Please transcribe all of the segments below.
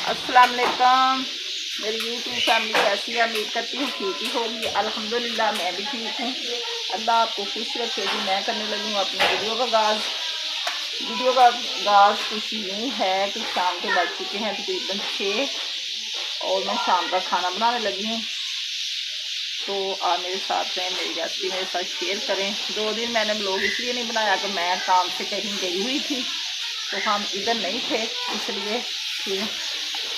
अस्सलाम वालेकुम। मेरी यूट्यूब फैमिली कैसी है? उम्मीद करती हूँ ठीक ही होगी। अल्हम्दुलिल्लाह मैं भी ठीक हूँ। अल्लाह आपको खुश रखेगी। मैं करने लगी हूँ अपनी वीडियो का आगाज़ कुछ यूँ है कि शाम के बज चुके हैं तकरीबन 6 और मैं शाम का खाना बनाने लगी हूँ। तो आप मेरे साथ रहें, मेरी रेसिपी मेरे साथ शेयर करें। 2 दिन मैंने ब्लॉग इसलिए नहीं बनाया कि मैं काम से कहीं गई हुई थी, तो हम इधर नहीं थे, इसलिए फिर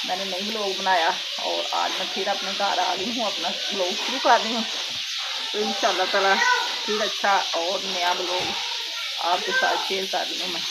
मैंने नई ब्लॉग बनाया। और आज मैं फिर अपने घर आ गई हूँ, अपना ब्लॉग शुरू कर रही हूँ। तो इंशाल्लाह ताला फिर अच्छा और नया ब्लॉग आपके साथ शेयर कर रही हूँ मैं।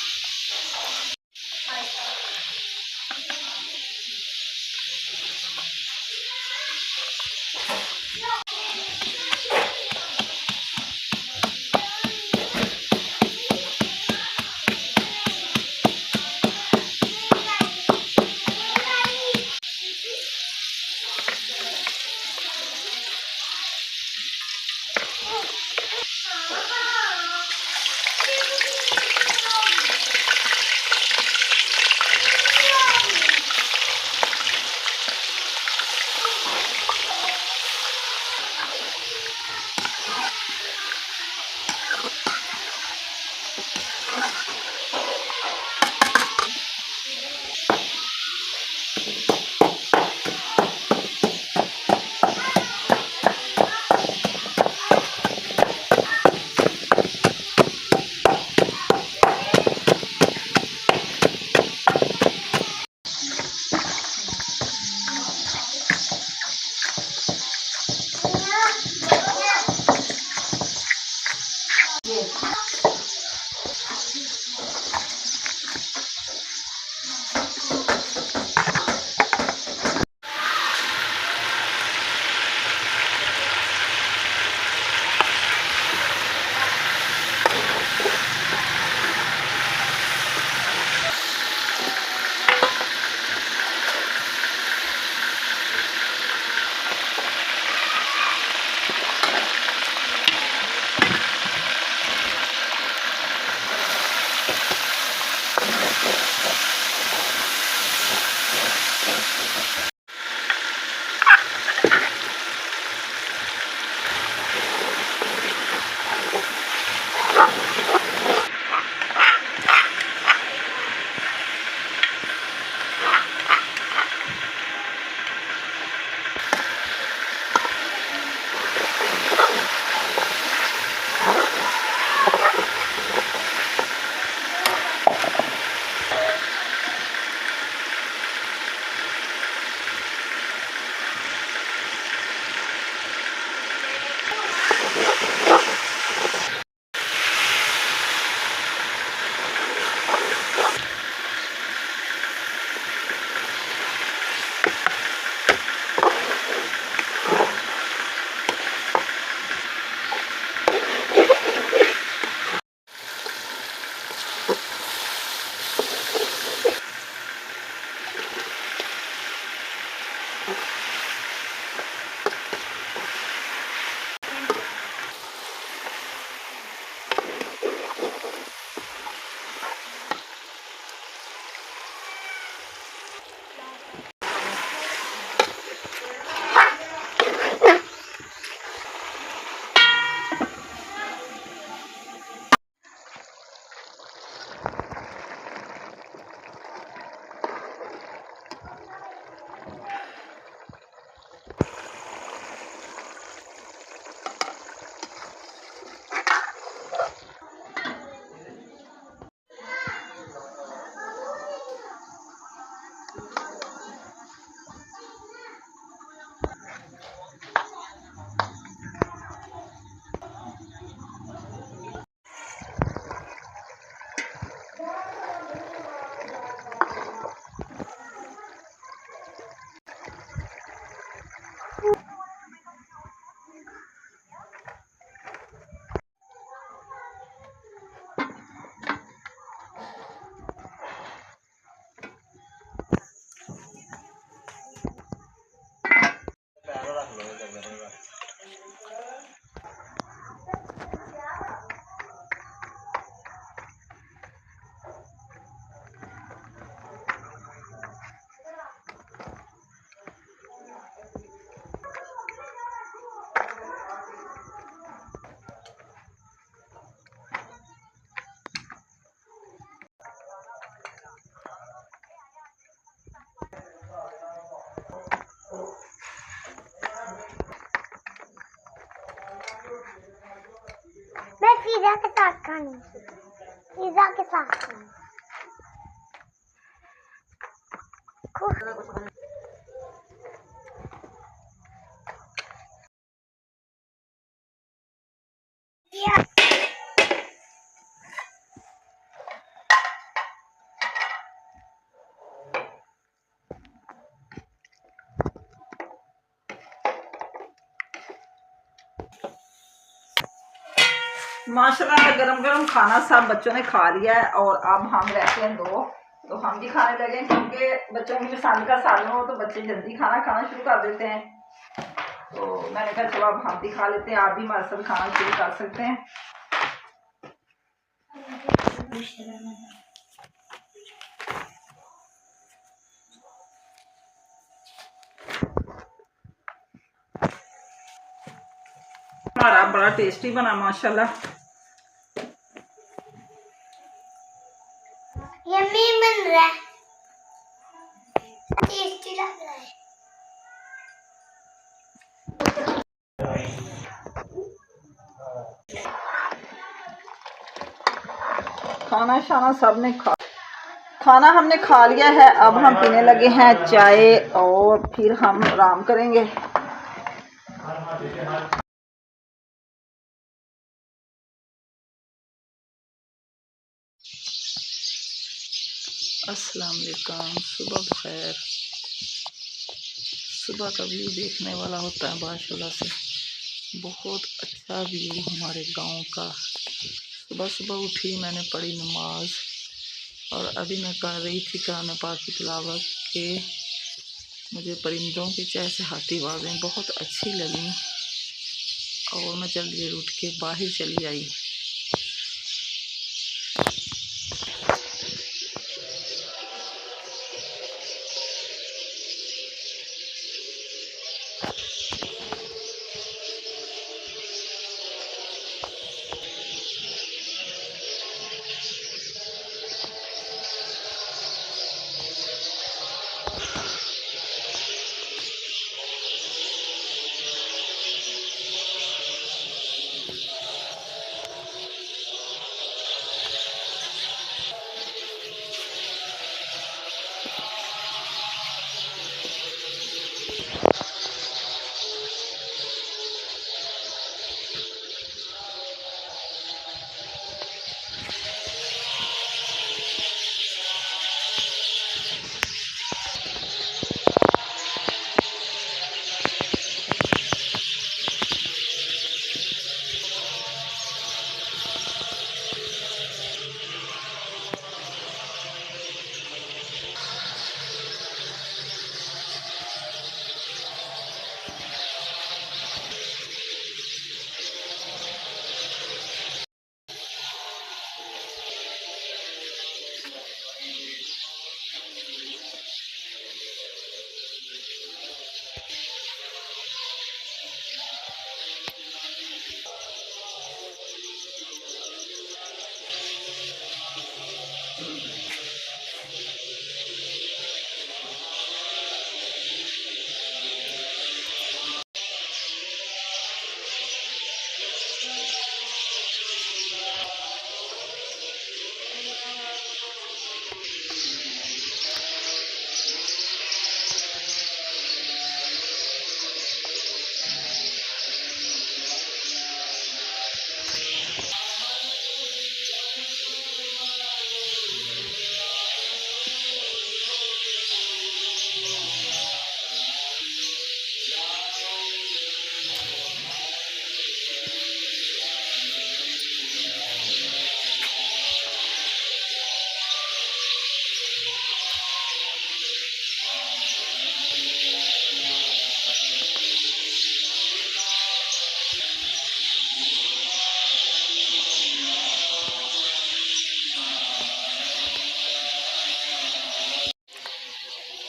पिज़्ज़ा के साथ खानी, पिज़्ज़ा के साथ खानी। माशाल्लाह गरम गरम खाना सब बच्चों ने खा लिया है और अब हम रहते हैं दो, तो हम भी खाने लगे क्योंकि बच्चों की पसंद का सालन हो तो बच्चे जल्दी खाना शुरू कर देते हैं। तो मैंने कहा चलो अब हम भी खा लेते हैं, आप भी हमारे साथ खाना शुरू कर सकते हैं। हमारा बड़ा टेस्टी बना माशाल्लाह। यम्मी बन रहा है, टेस्टी लग रहा है। खाना शाना सबने खाना हमने खा लिया है। अब हम पीने लगे हैं चाय और फिर हम आराम करेंगे। अस्सलाम वालेकुम, सुबह बखैर। सुबह का व्यू देखने वाला होता है माशाल्लाह से, बहुत अच्छा व्यू हमारे गांव का। सुबह सुबह उठी, मैंने पढ़ी नमाज और अभी मैं कर रही थी कुरान पाक की तिलावत के मुझे परिंदों की चहचहाती आवाज़ें बहुत अच्छी लगी और मैं जल्दी देर उठ के बाहर चली आई।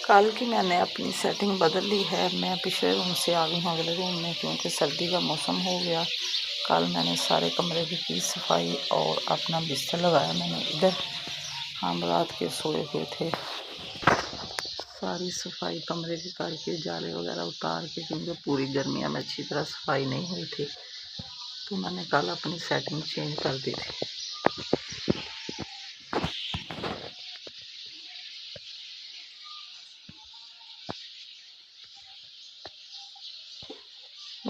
कल की मैंने अपनी सेटिंग बदल ली है, मैं पिछले रूम से आ गई हूँ अगले रूम में क्योंकि सर्दी का मौसम हो गया। कल मैंने सारे कमरे की सफाई और अपना बिस्तर लगाया मैंने इधर। हम रात के सोए हुए थे, सारी सफाई कमरे की करके जाले वगैरह उतार के, क्योंकि पूरी गर्मियाँ में अच्छी तरह सफाई नहीं हुई थी। तो मैंने कल अपनी सेटिंग चेंज कर दी थी।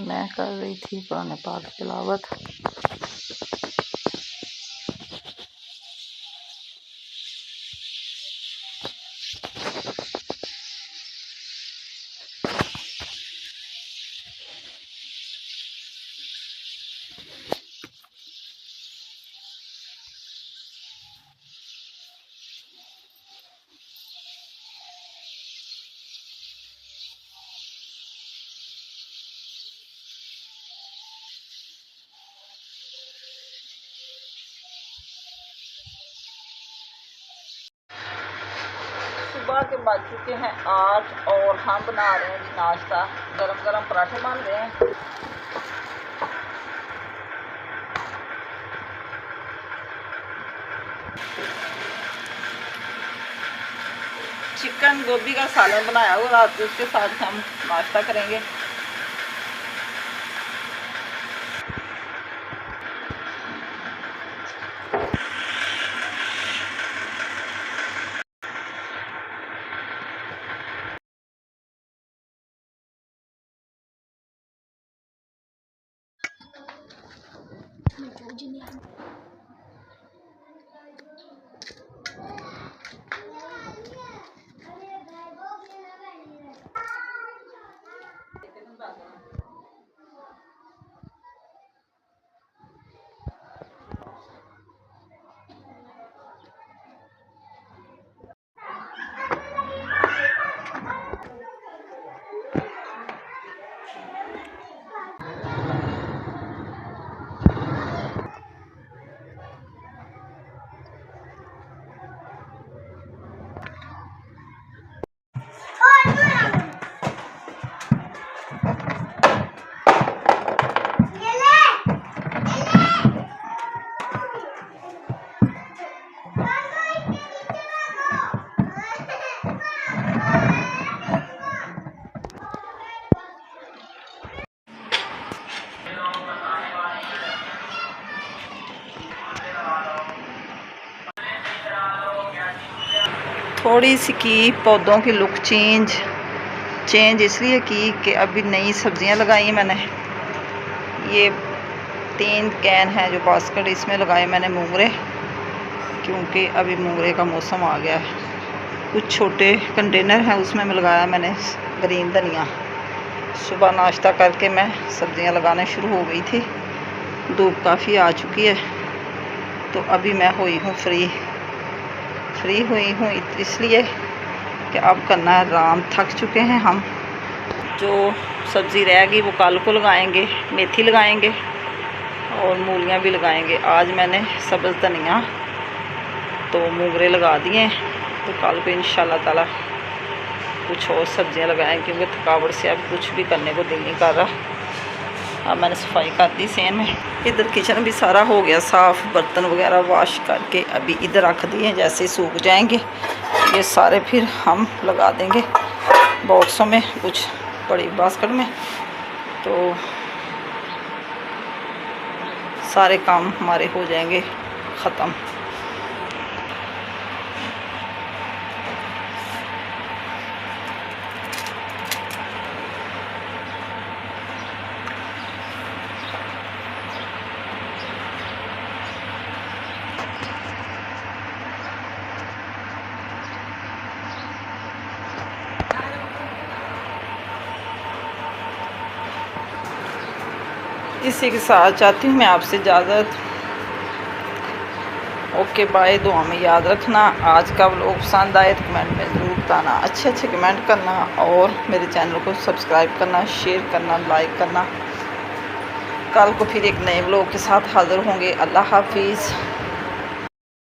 मैं कर रही थी कुरान पाक की तिलावत। सुबह के बज चुके हैं 8 और हम बना रहे हैं नाश्ता। गरम गरम पराठे बन रहे हैं। चिकन गोभी का सालन बनाया हुआ रात को, उसके साथ हम नाश्ता करेंगे। थोड़ी सी की पौधों की लुक चेंज इसलिए की कि अभी नई सब्जियां लगाई मैंने। ये 3 कैन है जो बास्केट, इसमें लगाए मैंने मूंगरे, क्योंकि अभी मूंगरे का मौसम आ गया है। कुछ छोटे कंटेनर हैं, उसमें मैं लगाया मैंने ग्रीन धनिया। सुबह नाश्ता करके मैं सब्जियां लगाना शुरू हो गई थी। धूप काफ़ी आ चुकी है, तो अभी मैं हुई हूँ फ्री हुई हूँ इसलिए कि अब करना है आराम। थक चुके हैं हम। जो सब्ज़ी रहेगी वो कल को लगाएंगे। मेथी लगाएंगे और मूलियाँ भी लगाएंगे। आज मैंने सब्ज़ धनिया तो मूंगरे लगा दिए, तो कल को इंशाल्लाह ताला कुछ और सब्ज़ियाँ लगाएंगे, क्योंकि थकावट से अब कुछ भी करने को दिल नहीं कर रहा। अब मैंने सफाई कर दी सेन में। इधर किचन भी सारा हो गया साफ़, बर्तन वगैरह वॉश करके अभी इधर रख दिए। जैसे सूख जाएंगे ये सारे फिर हम लगा देंगे बॉक्सों में, कुछ बड़ी बास्केट में, तो सारे काम हमारे हो जाएंगे ख़त्म। इसी के साथ चाहती हूँ मैं आपसे इजाज़त। Okay bye. दुआ में याद रखना। आज का व्लॉग पसंद आए तो कमेंट में ज़रूर बताना, अच्छे कमेंट करना और मेरे चैनल को सब्सक्राइब करना, शेयर करना, लाइक करना। कल को फिर एक नए व्लॉग के साथ हाज़िर होंगे। अल्लाह हाफिज़।